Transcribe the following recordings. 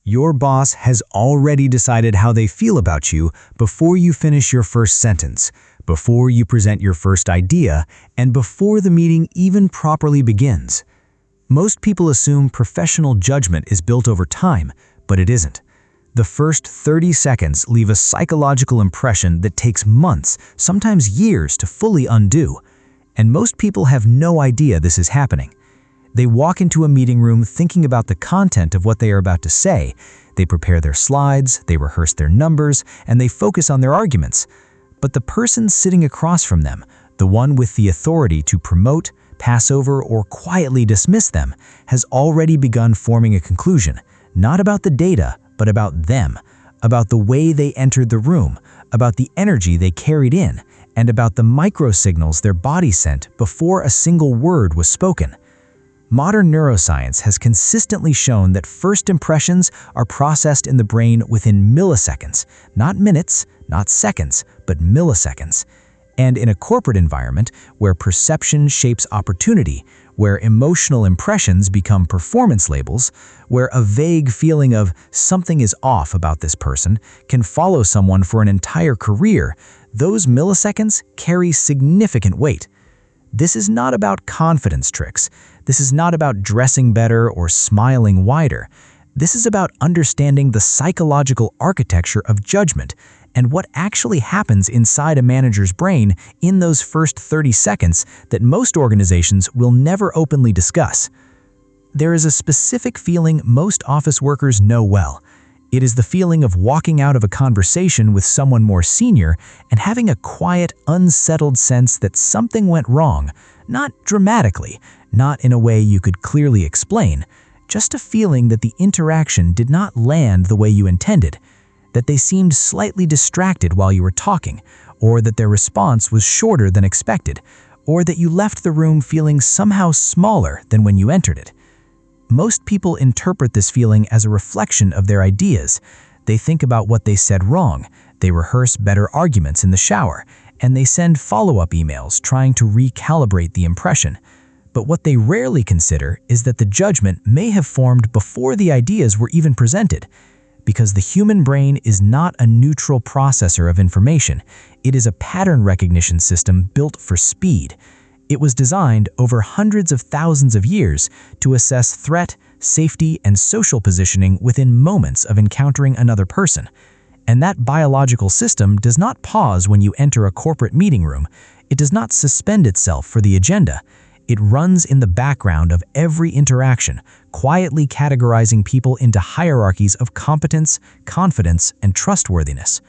Your boss has already decided how they feel about you before you finish your first sentence, before you present your first idea, and before the meeting even properly begins. Most people assume professional judgment is built over time, but it isn't. The first 30 seconds leave a psychological impression that takes months, sometimes years, to fully undo. And most people have no idea this is happening. They walk into a meeting room thinking about the content of what they are about to say. They prepare their slides, they rehearse their numbers, and they focus on their arguments. But the person sitting across from them, the one with the authority to promote, pass over, or quietly dismiss them, has already begun forming a conclusion, not about the data, but about them, about the way they entered the room, about the energy they carried in, and about the microsignals their body sent before a single word was spoken. Modern neuroscience has consistently shown that first impressions are processed in the brain within milliseconds, not minutes, not seconds, but milliseconds. And in a corporate environment where perception shapes opportunity, where emotional impressions become performance labels, where a vague feeling of something is off about this person can follow someone for an entire career, those milliseconds carry significant weight. This is not about confidence tricks. This is not about dressing better or smiling wider. This is about understanding the psychological architecture of judgment and what actually happens inside a manager's brain in those first 30 seconds that most organizations will never openly discuss. There is a specific feeling most office workers know well. It is the feeling of walking out of a conversation with someone more senior and having a quiet, unsettled sense that something went wrong, not dramatically, not in a way you could clearly explain, just a feeling that the interaction did not land the way you intended, that they seemed slightly distracted while you were talking, or that their response was shorter than expected, or that you left the room feeling somehow smaller than when you entered it. Most people interpret this feeling as a reflection of their ideas. They think about what they said wrong, they rehearse better arguments in the shower, and they send follow-up emails trying to recalibrate the impression. But what they rarely consider is that the judgment may have formed before the ideas were even presented. Because the human brain is not a neutral processor of information, it is a pattern recognition system built for speed. It was designed over hundreds of thousands of years to assess threat, safety, and social positioning within moments of encountering another person. And that biological system does not pause when you enter a corporate meeting room. It does not suspend itself for the agenda. It runs in the background of every interaction, quietly categorizing people into hierarchies of competence, confidence, and trustworthiness.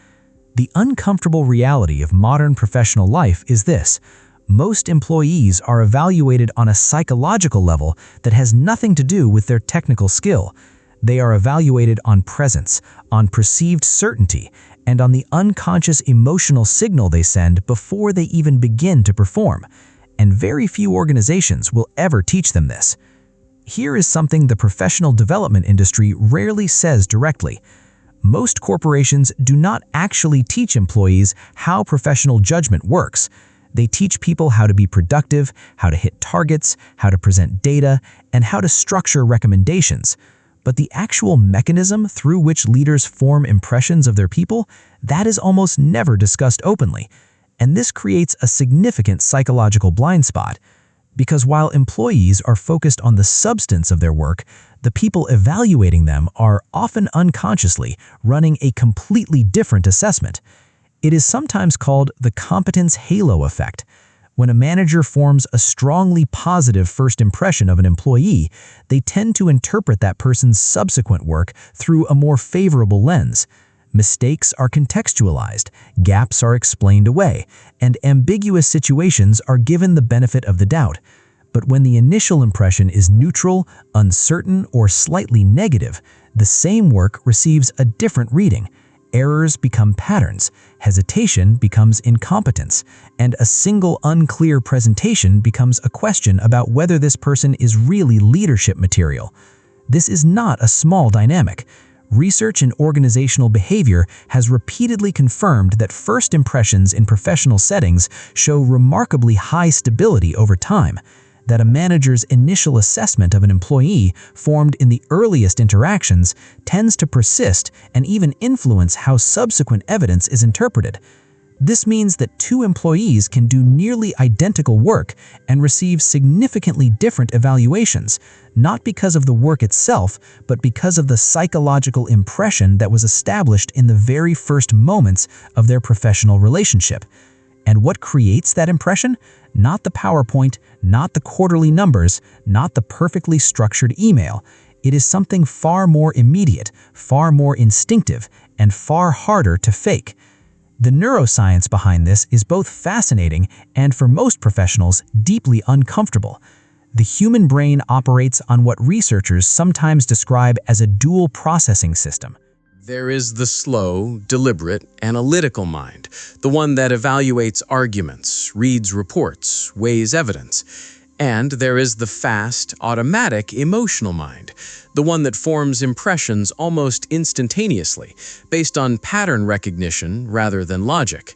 The uncomfortable reality of modern professional life is this: most employees are evaluated on a psychological level that has nothing to do with their technical skill. They are evaluated on presence, on perceived certainty, and on the unconscious emotional signal they send before they even begin to perform. And very few organizations will ever teach them this. Here is something the professional development industry rarely says directly. Most corporations do not actually teach employees how professional judgment works. They teach people how to be productive, how to hit targets, how to present data, and how to structure recommendations. But the actual mechanism through which leaders form impressions of their people, that is almost never discussed openly. And this creates a significant psychological blind spot. Because while employees are focused on the substance of their work, the people evaluating them are often unconsciously running a completely different assessment. It is sometimes called the competence halo effect. When a manager forms a strongly positive first impression of an employee, they tend to interpret that person's subsequent work through a more favorable lens. Mistakes are contextualized, gaps are explained away, and ambiguous situations are given the benefit of the doubt. But when the initial impression is neutral, uncertain, or slightly negative, the same work receives a different reading. Errors become patterns, hesitation becomes incompetence, and a single unclear presentation becomes a question about whether this person is really leadership material. This is not a small dynamic. Research in organizational behavior has repeatedly confirmed that first impressions in professional settings show remarkably high stability over time. that a manager's initial assessment of an employee formed in the earliest interactions tends to persist and even influence how subsequent evidence is interpreted. This means that two employees can do nearly identical work and receive significantly different evaluations, not because of the work itself, but because of the psychological impression that was established in the very first moments of their professional relationship. And what creates that impression? Not the PowerPoint, not the quarterly numbers, not the perfectly structured email. It is something far more immediate, far more instinctive, and far harder to fake. The neuroscience behind this is both fascinating and, for most professionals, deeply uncomfortable. The human brain operates on what researchers sometimes describe as a dual processing system. There is the slow, deliberate, analytical mind, the one that evaluates arguments, reads reports, weighs evidence. And there is the fast, automatic, emotional mind, the one that forms impressions almost instantaneously, based on pattern recognition rather than logic.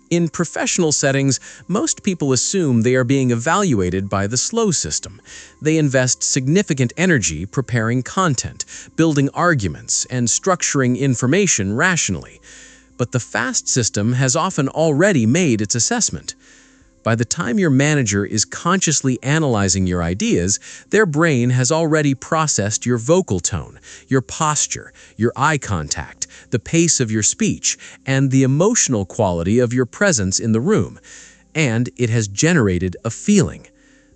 In professional settings, most people assume they are being evaluated by the slow system. They invest significant energy preparing content, building arguments, and structuring information rationally. But the fast system has often already made its assessment. By the time your manager is consciously analyzing your ideas, their brain has already processed your vocal tone, your posture, your eye contact, the pace of your speech, and the emotional quality of your presence in the room. And it has generated a feeling.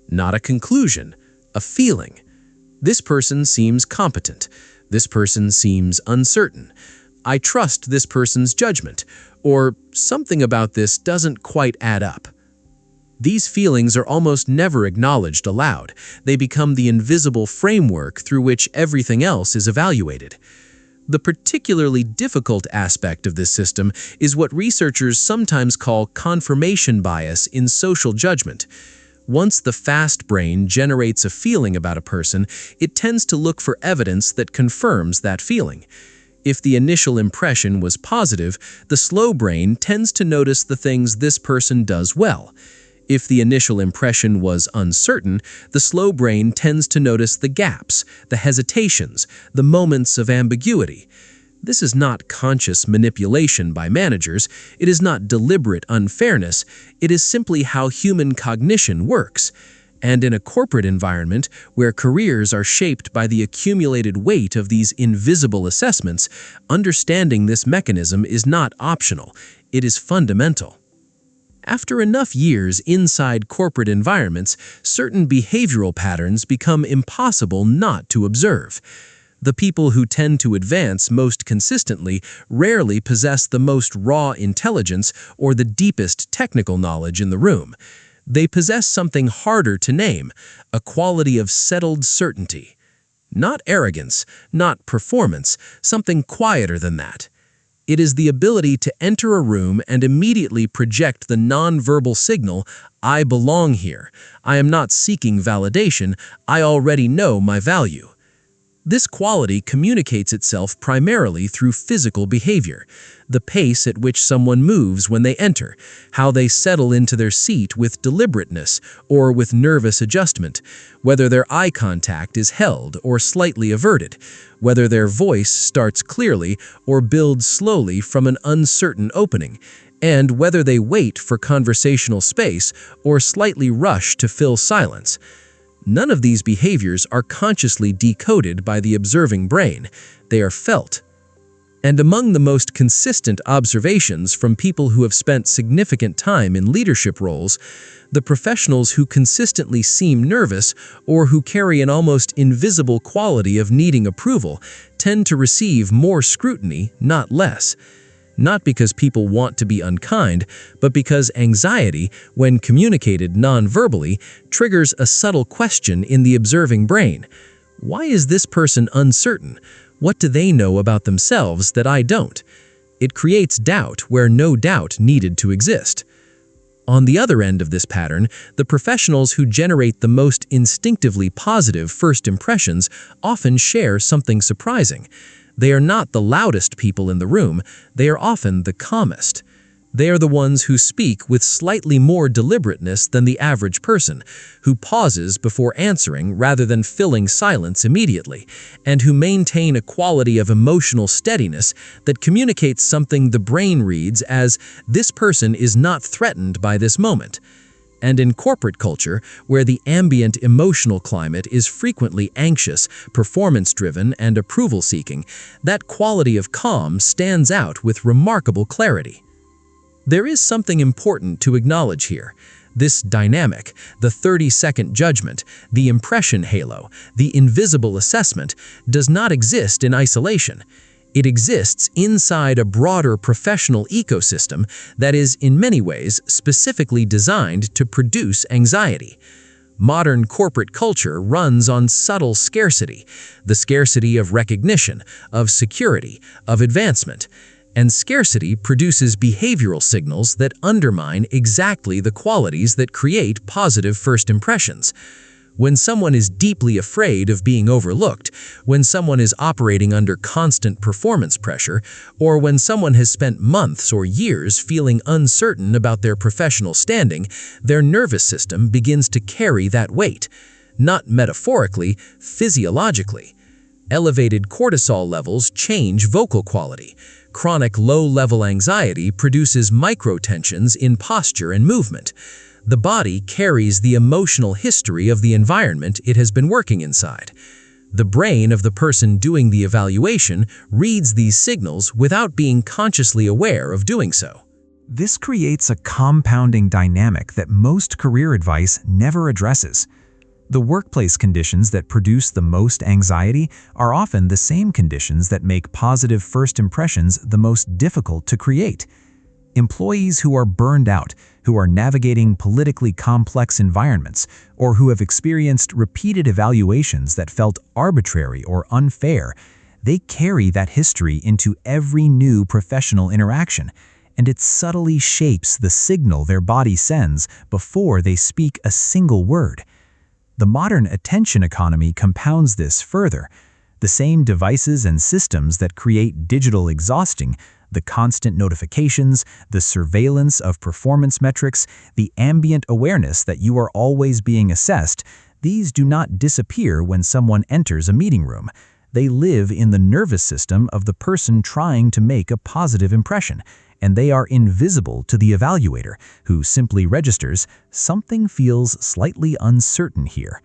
Not a conclusion, a feeling. This person seems competent. This person seems uncertain. I trust this person's judgment, or something about this doesn't quite add up. These feelings are almost never acknowledged aloud. They become the invisible framework through which everything else is evaluated. The particularly difficult aspect of this system is what researchers sometimes call confirmation bias in social judgment. Once the fast brain generates a feeling about a person, it tends to look for evidence that confirms that feeling. If the initial impression was positive, the slow brain tends to notice the things this person does well. If the initial impression was uncertain, the slow brain tends to notice the gaps, the hesitations, the moments of ambiguity. This is not conscious manipulation by managers. It is not deliberate unfairness. It is simply how human cognition works. And in a corporate environment where careers are shaped by the accumulated weight of these invisible assessments, understanding this mechanism is not optional. It is fundamental. After enough years inside corporate environments, certain behavioral patterns become impossible not to observe. The people who tend to advance most consistently rarely possess the most raw intelligence or the deepest technical knowledge in the room. They possess something harder to name, a quality of settled certainty. Not arrogance, not performance, something quieter than that. It is the ability to enter a room and immediately project the nonverbal signal, I belong here. I am not seeking validation. I already know my value. This quality communicates itself primarily through physical behavior, the pace at which someone moves when they enter, how they settle into their seat with deliberateness or with nervous adjustment, whether their eye contact is held or slightly averted, whether their voice starts clearly or builds slowly from an uncertain opening, and whether they wait for conversational space or slightly rush to fill silence. None of these behaviors are consciously decoded by the observing brain. They are felt. And among the most consistent observations from people who have spent significant time in leadership roles, the professionals who consistently seem nervous or who carry an almost invisible quality of needing approval tend to receive more scrutiny, not less. Not because people want to be unkind, but because anxiety, when communicated non-verbally, triggers a subtle question in the observing brain. Why is this person uncertain? What do they know about themselves that I don't? It creates doubt where no doubt needed to exist. On the other end of this pattern, the professionals who generate the most instinctively positive first impressions often share something surprising. They are not the loudest people in the room, they are often the calmest. They are the ones who speak with slightly more deliberateness than the average person, who pauses before answering rather than filling silence immediately, and who maintain a quality of emotional steadiness that communicates something the brain reads as, "This person is not threatened by this moment." And in corporate culture, where the ambient emotional climate is frequently anxious, performance-driven, and approval-seeking, that quality of calm stands out with remarkable clarity. There is something important to acknowledge here. This dynamic, the 30-second judgment, the impression halo, the invisible assessment, does not exist in isolation. It exists inside a broader professional ecosystem that is, in many ways, specifically designed to produce anxiety. Modern corporate culture runs on subtle scarcity, the scarcity of recognition, of security, of advancement. And scarcity produces behavioral signals that undermine exactly the qualities that create positive first impressions. When someone is deeply afraid of being overlooked, when someone is operating under constant performance pressure, or when someone has spent months or years feeling uncertain about their professional standing, their nervous system begins to carry that weight. Not metaphorically, physiologically. Elevated cortisol levels change vocal quality. Chronic low-level anxiety produces microtensions in posture and movement. The body carries the emotional history of the environment it has been working inside. The brain of the person doing the evaluation reads these signals without being consciously aware of doing so. This creates a compounding dynamic that most career advice never addresses. The workplace conditions that produce the most anxiety are often the same conditions that make positive first impressions the most difficult to create. Employees who are burned out, who are navigating politically complex environments, or who have experienced repeated evaluations that felt arbitrary or unfair, they carry that history into every new professional interaction, and it subtly shapes the signal their body sends before they speak a single word. The modern attention economy compounds this further. The same devices and systems that create digital exhausting, the constant notifications, the surveillance of performance metrics, the ambient awareness that you are always being assessed, these do not disappear when someone enters a meeting room. They live in the nervous system of the person trying to make a positive impression, and they are invisible to the evaluator, who simply registers, "Something feels slightly uncertain here."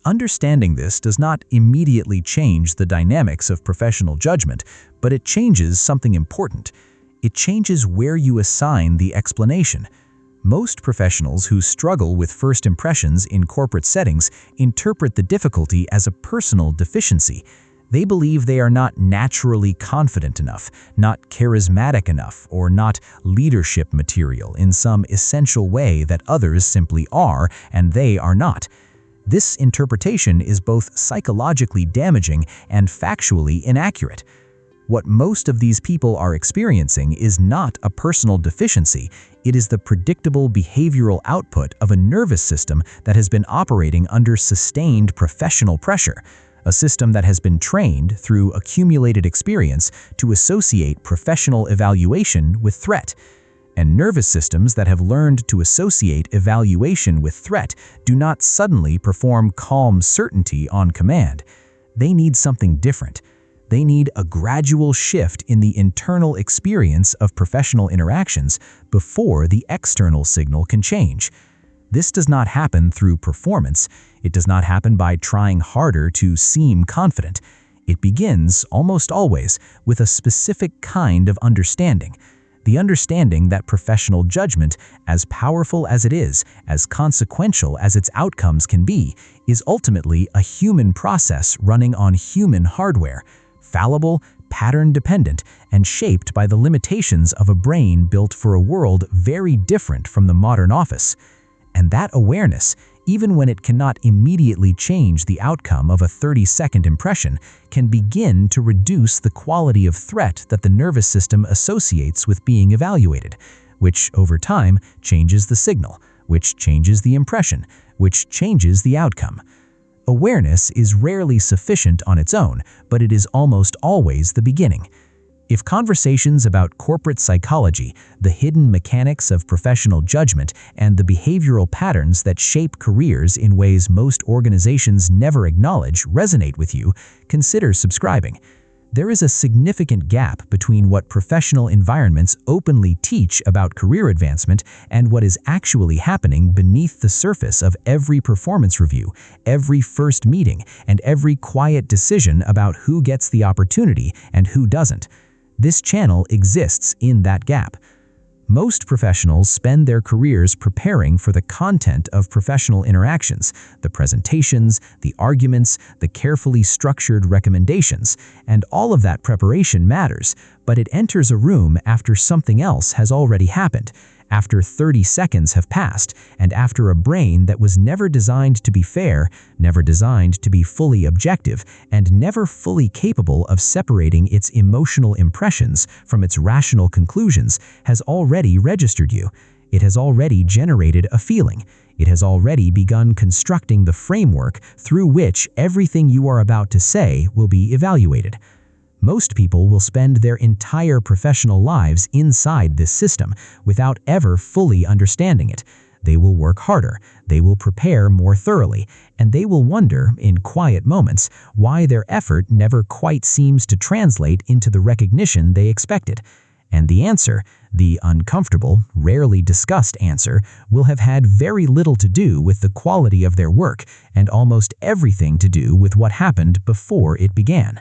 Understanding this does not immediately change the dynamics of professional judgment, but it changes something important. It changes where you assign the explanation. Most professionals who struggle with first impressions in corporate settings interpret the difficulty as a personal deficiency. They believe they are not naturally confident enough, not charismatic enough, or not leadership material in some essential way that others simply are and they are not. This interpretation is both psychologically damaging and factually inaccurate. What most of these people are experiencing is not a personal deficiency, it is the predictable behavioral output of a nervous system that has been operating under sustained professional pressure, a system that has been trained through accumulated experience to associate professional evaluation with threat. And nervous systems that have learned to associate evaluation with threat do not suddenly perform calm certainty on command. They need something different. They need a gradual shift in the internal experience of professional interactions before the external signal can change. This does not happen through performance. It does not happen by trying harder to seem confident. It begins, almost always, with a specific kind of understanding. The understanding that professional judgment, as powerful as it is, as consequential as its outcomes can be, is ultimately a human process running on human hardware, fallible, pattern-dependent, and shaped by the limitations of a brain built for a world very different from the modern office. And that awareness, even when it cannot immediately change the outcome of a 30-second impression, can begin to reduce the quality of threat that the nervous system associates with being evaluated, which over time changes the signal, which changes the impression, which changes the outcome. Awareness is rarely sufficient on its own, but it is almost always the beginning. If conversations about corporate psychology, the hidden mechanics of professional judgment, and the behavioral patterns that shape careers in ways most organizations never acknowledge resonate with you, consider subscribing. There is a significant gap between what professional environments openly teach about career advancement and what is actually happening beneath the surface of every performance review, every first meeting, and every quiet decision about who gets the opportunity and who doesn't. This channel exists in that gap. Most professionals spend their careers preparing for the content of professional interactions, the presentations, the arguments, the carefully structured recommendations, and all of that preparation matters, but it enters a room after something else has already happened, after 30 seconds have passed, and after a brain that was never designed to be fair, never designed to be fully objective, and never fully capable of separating its emotional impressions from its rational conclusions has already registered you. It has already generated a feeling. It has already begun constructing the framework through which everything you are about to say will be evaluated. Most people will spend their entire professional lives inside this system without ever fully understanding it. They will work harder, they will prepare more thoroughly, and they will wonder, in quiet moments, why their effort never quite seems to translate into the recognition they expected. And the answer, the uncomfortable, rarely discussed answer, will have had very little to do with the quality of their work and almost everything to do with what happened before it began.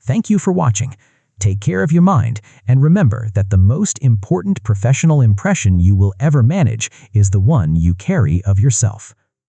Thank you for watching. Take care of your mind, and remember that the most important professional impression you will ever manage is the one you carry of yourself.